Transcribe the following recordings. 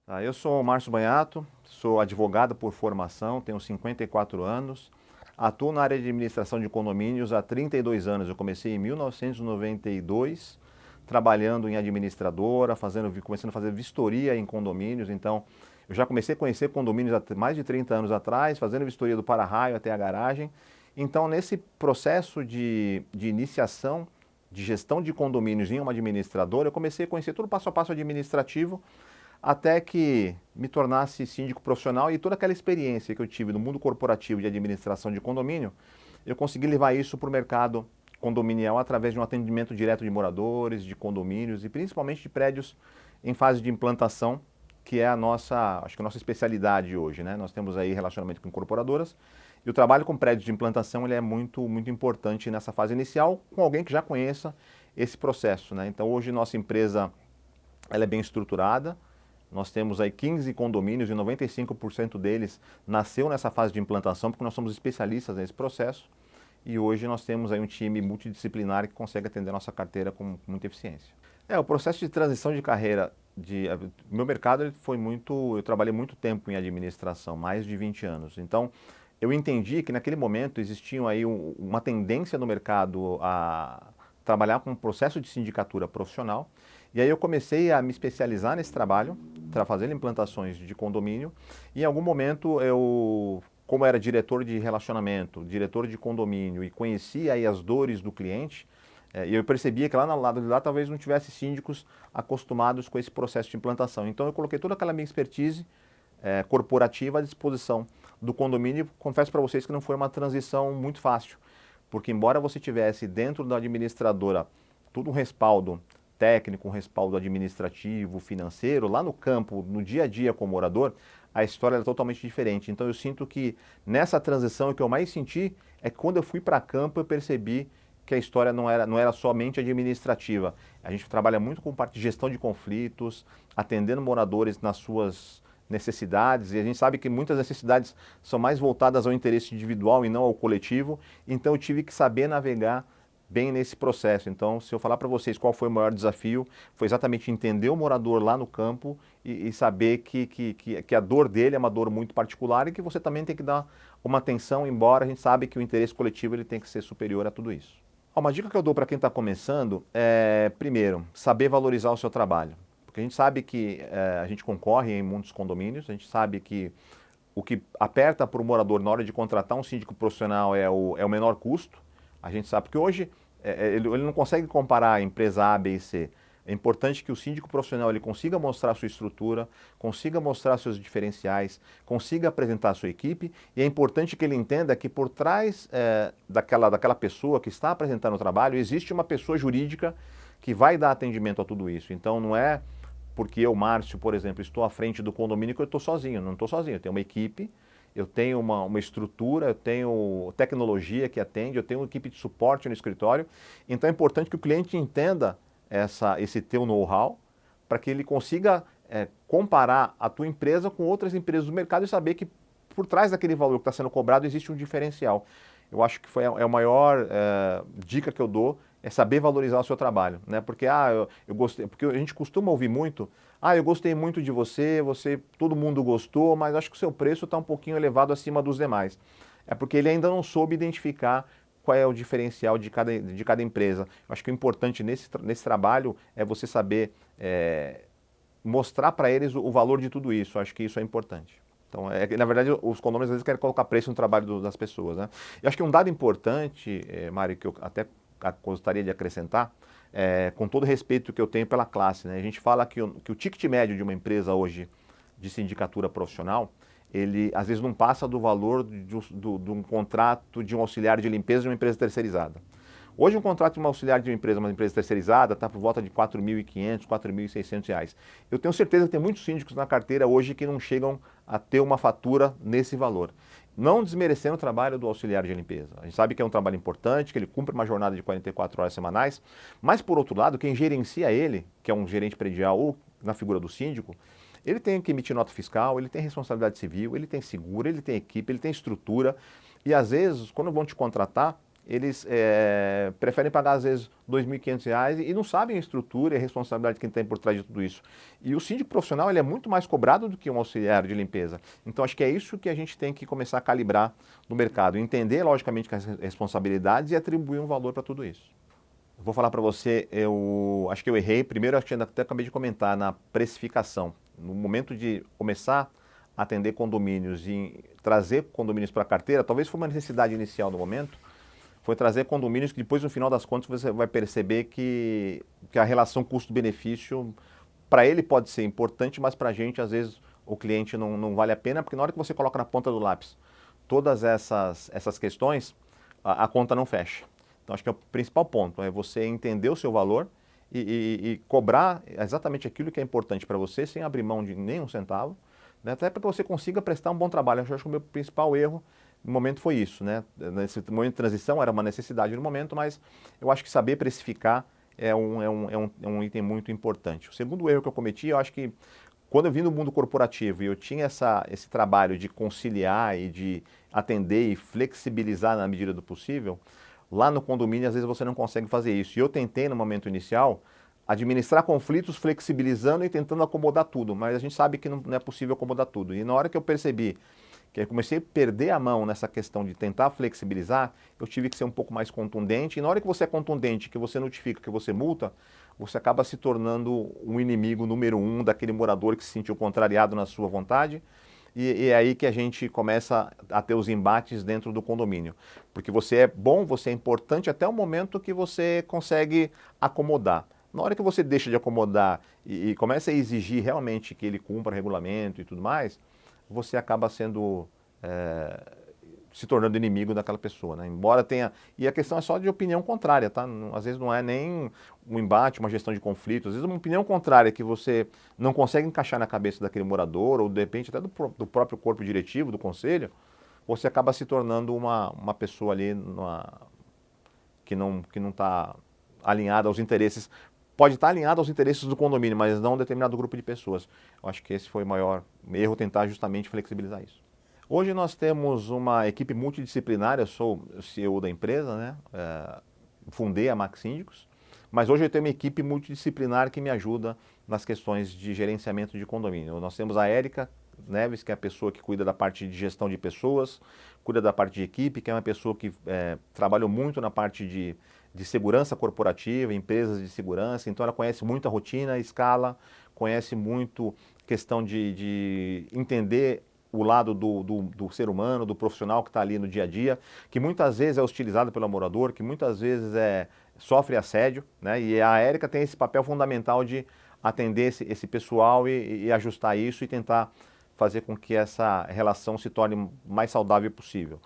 Eu sou o Márcio Banhato, sou advogado por formação, tenho 54 anos, atuo na área de administração de condomínios há 32 anos. Eu comecei em 1992, trabalhando em administradora, começando a fazer vistoria em condomínios. Então, eu já comecei a conhecer condomínios há mais de 30 anos atrás, fazendo vistoria do para-raio até a garagem. Então, nesse processo de iniciação de gestão de condomínios em uma administradora, eu comecei a conhecer todo o passo a passo administrativo, até que me tornasse síndico profissional, e toda aquela experiência que eu tive no mundo corporativo de administração de condomínio, eu consegui levar isso para o mercado condominial através de um atendimento direto de moradores, de condomínios e principalmente de prédios em fase de implantação, que é acho que a nossa especialidade hoje, né? Nós temos aí relacionamento com incorporadoras, e o trabalho com prédios de implantação ele é muito importante nessa fase inicial, com alguém que já conheça esse processo, né? Então hoje nossa empresa ela é bem estruturada. Nós temos aí 15 condomínios e 95% deles nasceu nessa fase de implantação, porque nós somos especialistas nesse processo. E hoje nós temos aí um time multidisciplinar que consegue atender a nossa carteira com muita eficiência. O processo de transição de carreira, meu mercado ele foi eu trabalhei muito tempo em administração, mais de 20 anos. Então, eu entendi que naquele momento existia aí uma tendência no mercado a trabalhar com um processo de sindicatura profissional. E aí eu comecei a me especializar nesse trabalho, fazendo implantações de condomínio. E em algum momento como era diretor de relacionamento, diretor de condomínio e conhecia aí as dores do cliente, e eu percebia que lá no lado de lá talvez não tivesse síndicos acostumados com esse processo de implantação. Então eu coloquei toda aquela minha expertise corporativa à disposição do condomínio. Confesso para vocês que não foi uma transição muito fácil, porque embora você tivesse dentro da administradora todo um respaldo técnico, um respaldo administrativo, financeiro, lá no campo, no dia a dia com o morador, a história era totalmente diferente. Então eu sinto que nessa transição o que eu mais senti é que quando eu fui para campo eu percebi que a história não era somente administrativa. A gente trabalha muito com parte de gestão de conflitos, atendendo moradores nas suas necessidades, e a gente sabe que muitas necessidades são mais voltadas ao interesse individual e não ao coletivo. Então eu tive que saber navegar bem nesse processo. Então, se eu falar para vocês qual foi o maior desafio, foi exatamente entender o morador lá no campo e saber que a dor dele é uma dor muito particular e que você também tem que dar uma atenção, embora a gente sabe que o interesse coletivo ele tem que ser superior a tudo isso. Uma dica que eu dou para quem está começando é, primeiro, saber valorizar o seu trabalho. Porque a gente sabe que a gente concorre em muitos condomínios, a gente sabe que o que aperta para o morador na hora de contratar um síndico profissional é o menor custo. A gente sabe que hoje ele não consegue comparar a empresa A, B e C. É importante que o síndico profissional ele consiga mostrar a sua estrutura, consiga mostrar seus diferenciais, consiga apresentar a sua equipe, e é importante que ele entenda que por trás daquela pessoa que está apresentando o trabalho, existe uma pessoa jurídica que vai dar atendimento a tudo isso. Então não é porque eu, Márcio, por exemplo, estou à frente do condomínio que eu estou sozinho. Não estou sozinho, eu tenho uma equipe, eu tenho uma estrutura, eu tenho tecnologia que atende, eu tenho uma equipe de suporte no escritório. Então é importante que o cliente entenda esse teu know-how para que ele consiga comparar a tua empresa com outras empresas do mercado e saber que por trás daquele valor que está sendo cobrado existe um diferencial. Eu acho que foi a maior dica que eu dou, é saber valorizar o seu trabalho, né? Porque eu gostei, porque a gente costuma ouvir muito, eu gostei muito de você, todo mundo gostou, mas acho que o seu preço está um pouquinho elevado acima dos demais. É porque ele ainda não soube identificar qual é o diferencial de cada empresa. Eu acho que o importante nesse trabalho é você saber mostrar para eles o valor de tudo isso. Eu acho que isso é importante. Então, na verdade, os condomínios às vezes querem colocar preço no trabalho das pessoas, né? Eu acho que um dado importante, Mário, que eu até gostaria de acrescentar, com todo o respeito que eu tenho pela classe, né? A gente fala que o ticket médio de uma empresa hoje de sindicatura profissional, ele às vezes não passa do valor de um contrato de um auxiliar de limpeza de uma empresa terceirizada. Hoje um contrato de um auxiliar de uma empresa terceirizada está por volta de R$ 4.500, R$ 4.600. Eu tenho certeza que tem muitos síndicos na carteira hoje que não chegam a ter uma fatura nesse valor. Não desmerecendo o trabalho do auxiliar de limpeza. A gente sabe que é um trabalho importante, que ele cumpre uma jornada de 44 horas semanais, mas por outro lado, quem gerencia ele, que é um gerente predial ou na figura do síndico, ele tem que emitir nota fiscal, ele tem responsabilidade civil, ele tem seguro, ele tem equipe, ele tem estrutura, e às vezes, quando vão te contratar, eles preferem pagar às vezes R$ 2.500 e não sabem a estrutura e a responsabilidade que quem tem por trás de tudo isso. E o síndico profissional ele é muito mais cobrado do que um auxiliar de limpeza. Então acho que é isso que a gente tem que começar a calibrar no mercado, entender logicamente as responsabilidades e atribuir um valor para tudo isso. Vou falar para você, eu acho que eu errei. Primeiro, acho que até acabei de comentar na precificação. No momento de começar a atender condomínios e trazer condomínios para a carteira, talvez foi uma necessidade inicial no momento, foi trazer condomínios que depois, no final das contas, você vai perceber que a relação custo-benefício, para ele pode ser importante, mas para a gente, às vezes, o cliente não vale a pena, porque na hora que você coloca na ponta do lápis todas essas questões, a conta não fecha. Então, acho que é o principal ponto, é você entender o seu valor e cobrar exatamente aquilo que é importante para você, sem abrir mão de nenhum centavo, né, até para que você consiga prestar um bom trabalho. Eu acho que o meu principal erro no momento foi isso, né? Nesse momento de transição era uma necessidade no momento, mas eu acho que saber precificar é um item muito importante. O segundo erro que eu cometi, eu acho que quando eu vim no mundo corporativo e eu tinha esse trabalho de conciliar e de atender e flexibilizar na medida do possível, lá no condomínio, às vezes, você não consegue fazer isso. E eu tentei, no momento inicial, administrar conflitos, flexibilizando e tentando acomodar tudo, mas a gente sabe que não é possível acomodar tudo. E na hora que eu percebi que eu comecei a perder a mão nessa questão de tentar flexibilizar, eu tive que ser um pouco mais contundente. E na hora que você é contundente, que você notifica, que você multa, você acaba se tornando um inimigo número um daquele morador que se sentiu contrariado na sua vontade. E é aí que a gente começa a ter os embates dentro do condomínio. Porque você é bom, você é importante até o momento que você consegue acomodar. Na hora que você deixa de acomodar e começa a exigir realmente que ele cumpra regulamento e tudo mais, você acaba sendo, se tornando inimigo daquela pessoa, né? Embora tenha... E a questão é só de opinião contrária, tá? Às vezes não é nem um embate, uma gestão de conflito. Às vezes uma opinião contrária que você não consegue encaixar na cabeça daquele morador, ou de repente até do próprio corpo diretivo, do conselho, você acaba se tornando uma pessoa ali que não está alinhada aos interesses. Pode estar alinhado aos interesses do condomínio, mas não um determinado grupo de pessoas. Eu acho que esse foi o maior erro, tentar justamente flexibilizar isso. Hoje nós temos uma equipe multidisciplinar, eu sou o CEO da empresa, né? Fundei a Max Síndicos, mas hoje eu tenho uma equipe multidisciplinar que me ajuda nas questões de gerenciamento de condomínio. Nós temos a Érica Neves, que é a pessoa que cuida da parte de gestão de pessoas, cuida da parte de equipe, que é uma pessoa que trabalhou muito na parte de segurança corporativa, empresas de segurança, então ela conhece muito a rotina, a escala, conhece muito questão de entender o lado do ser humano, do profissional que está ali no dia a dia, que muitas vezes é hostilizado pelo morador, que muitas vezes sofre assédio, né? E a Érica tem esse papel fundamental de atender esse pessoal e ajustar isso e tentar fazer com que essa relação se torne mais saudável possível.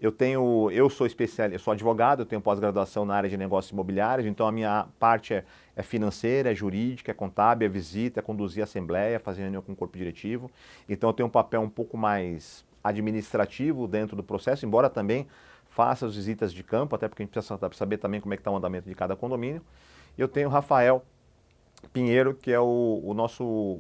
Eu sou especialista, eu sou advogado, eu tenho pós-graduação na área de negócios imobiliários, então a minha parte é financeira, é jurídica, é contábil, é visita, é conduzir a assembleia, fazer reunião com o corpo diretivo. Então eu tenho um papel um pouco mais administrativo dentro do processo, embora também faça as visitas de campo, até porque a gente precisa saber também como é que está o andamento de cada condomínio. Eu tenho o Rafael Pinheiro, que é o nosso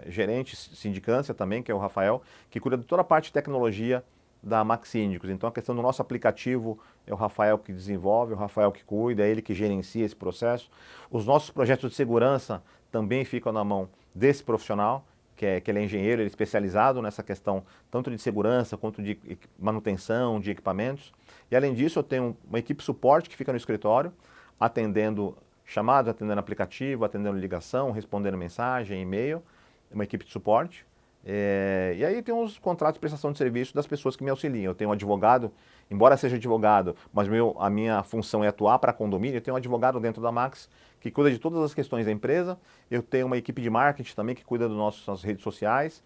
gerente sindicância também, que é o Rafael, que cuida de toda a parte de tecnologia da Max Síndicos. Então a questão do nosso aplicativo é o Rafael que desenvolve, o Rafael que cuida, é ele que gerencia esse processo. Os nossos projetos de segurança também ficam na mão desse profissional, que ele é engenheiro, ele é especializado nessa questão tanto de segurança quanto de manutenção de equipamentos. E além disso eu tenho uma equipe suporte que fica no escritório, atendendo chamados, atendendo aplicativo, atendendo ligação, respondendo mensagem, e-mail, uma equipe de suporte. E aí tem os contratos de prestação de serviço das pessoas que me auxiliam. Eu tenho um advogado, embora seja advogado, mas a minha função é atuar para condomínio, eu tenho um advogado dentro da Max que cuida de todas as questões da empresa. Eu tenho uma equipe de marketing também que cuida das nossas redes sociais,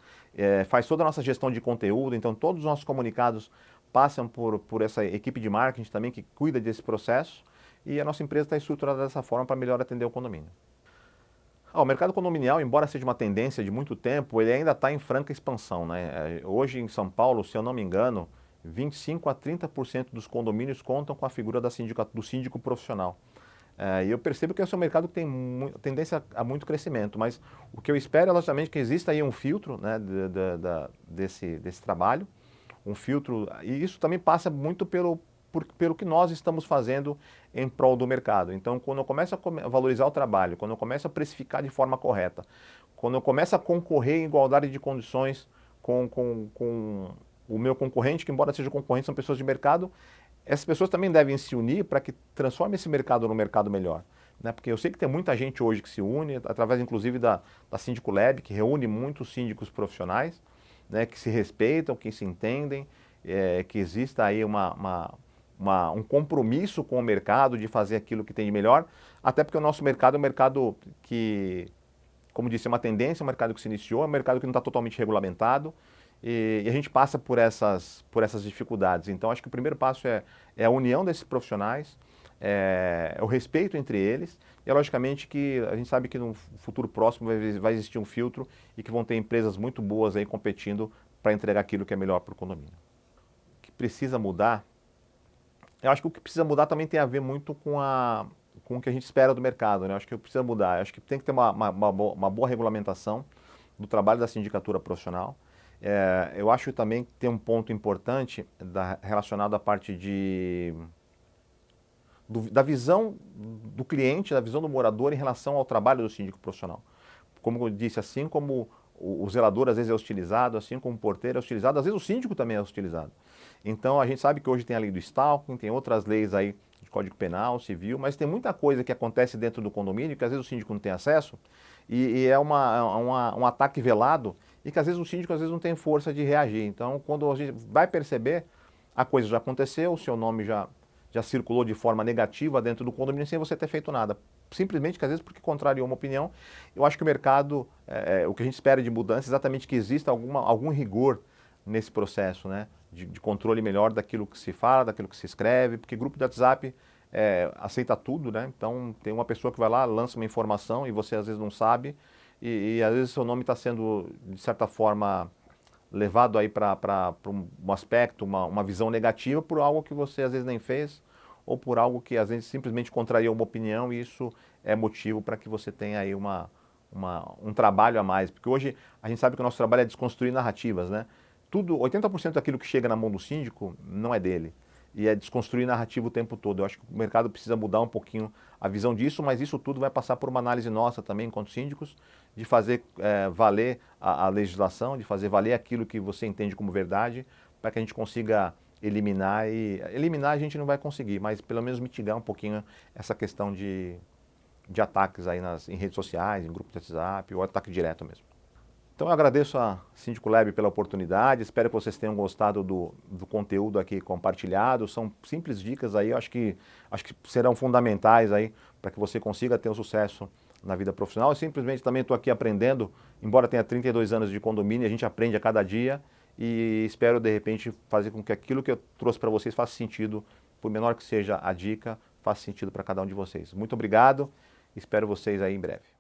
faz toda a nossa gestão de conteúdo, então todos os nossos comunicados passam por essa equipe de marketing também que cuida desse processo, e a nossa empresa está estruturada dessa forma para melhor atender o condomínio. O mercado condominial, embora seja uma tendência de muito tempo, ele ainda está em franca expansão, né? Hoje em São Paulo, se eu não me engano, 25 a 30% dos condomínios contam com a figura do síndico profissional. E eu percebo que esse é um mercado que tem tendência a muito crescimento, mas o que eu espero é, logicamente, que exista aí um filtro, né, desse trabalho, um filtro, e isso também passa muito pelo que nós estamos fazendo em prol do mercado. Então, quando eu começo a valorizar o trabalho, quando eu começo a precificar de forma correta, quando eu começo a concorrer em igualdade de condições com o meu concorrente, que embora seja concorrente, são pessoas de mercado, essas pessoas também devem se unir para que transforme esse mercado num mercado melhor. Né? Porque eu sei que tem muita gente hoje que se une, através inclusive da Síndico Lab, que reúne muitos síndicos profissionais, né, que se respeitam, que se entendem, que exista aí um compromisso com o mercado de fazer aquilo que tem de melhor, até porque o nosso mercado é um mercado que, como disse, é uma tendência, um mercado que se iniciou, é um mercado que não está totalmente regulamentado, e a gente passa por essas dificuldades. Então, acho que o primeiro passo é a união desses profissionais, o respeito entre eles, e logicamente que a gente sabe que no futuro próximo vai existir um filtro e que vão ter empresas muito boas aí competindo para entregar aquilo que é melhor para o condomínio. O que precisa mudar, eu acho que o que precisa mudar também tem a ver muito com o que a gente espera do mercado, né? Eu acho que precisa mudar, eu acho que tem que ter uma boa regulamentação do trabalho da sindicatura profissional. Eu acho também que tem um ponto importante relacionado à parte da visão do cliente, da visão do morador em relação ao trabalho do síndico profissional. Como eu disse, assim como o zelador às vezes é hostilizado, assim como o porteiro é hostilizado, às vezes o síndico também é hostilizado. Então a gente sabe que hoje tem a lei do stalking, tem outras leis aí de Código Penal, Civil, mas tem muita coisa que acontece dentro do condomínio que às vezes o síndico não tem acesso e é um ataque velado e que às vezes o síndico às vezes não tem força de reagir. Então quando a gente vai perceber, a coisa já aconteceu, o seu nome já circulou de forma negativa dentro do condomínio sem você ter feito nada. Simplesmente que às vezes porque contrariou uma opinião. Eu acho que o mercado, o que a gente espera de mudança é exatamente que exista algum rigor nesse processo, né? De controle melhor daquilo que se fala, daquilo que se escreve, porque grupo de WhatsApp aceita tudo, né? Então tem uma pessoa que vai lá, lança uma informação e você às vezes não sabe e às vezes seu nome está sendo, de certa forma, levado aí para um aspecto, uma visão negativa por algo que você às vezes nem fez ou por algo que às vezes simplesmente contraria uma opinião e isso é motivo para que você tenha aí um trabalho a mais. Porque hoje a gente sabe que o nosso trabalho é desconstruir narrativas, né? 80% daquilo que chega na mão do síndico não é dele. E é desconstruir narrativa o tempo todo. Eu acho que o mercado precisa mudar um pouquinho a visão disso, mas isso tudo vai passar por uma análise nossa também, enquanto síndicos, de fazer valer a legislação, de fazer valer aquilo que você entende como verdade, para que a gente consiga eliminar. Eliminar a gente não vai conseguir, mas pelo menos mitigar um pouquinho essa questão de ataques aí em redes sociais, em grupos de WhatsApp, ou ataque direto mesmo. Então eu agradeço a Síndico Lab pela oportunidade, espero que vocês tenham gostado do conteúdo aqui compartilhado. São simples dicas aí, acho que serão fundamentais aí para que você consiga ter um sucesso na vida profissional. Eu simplesmente também estou aqui aprendendo, embora tenha 32 anos de condomínio, a gente aprende a cada dia e espero de repente fazer com que aquilo que eu trouxe para vocês faça sentido, por menor que seja a dica, faça sentido para cada um de vocês. Muito obrigado, espero vocês aí em breve.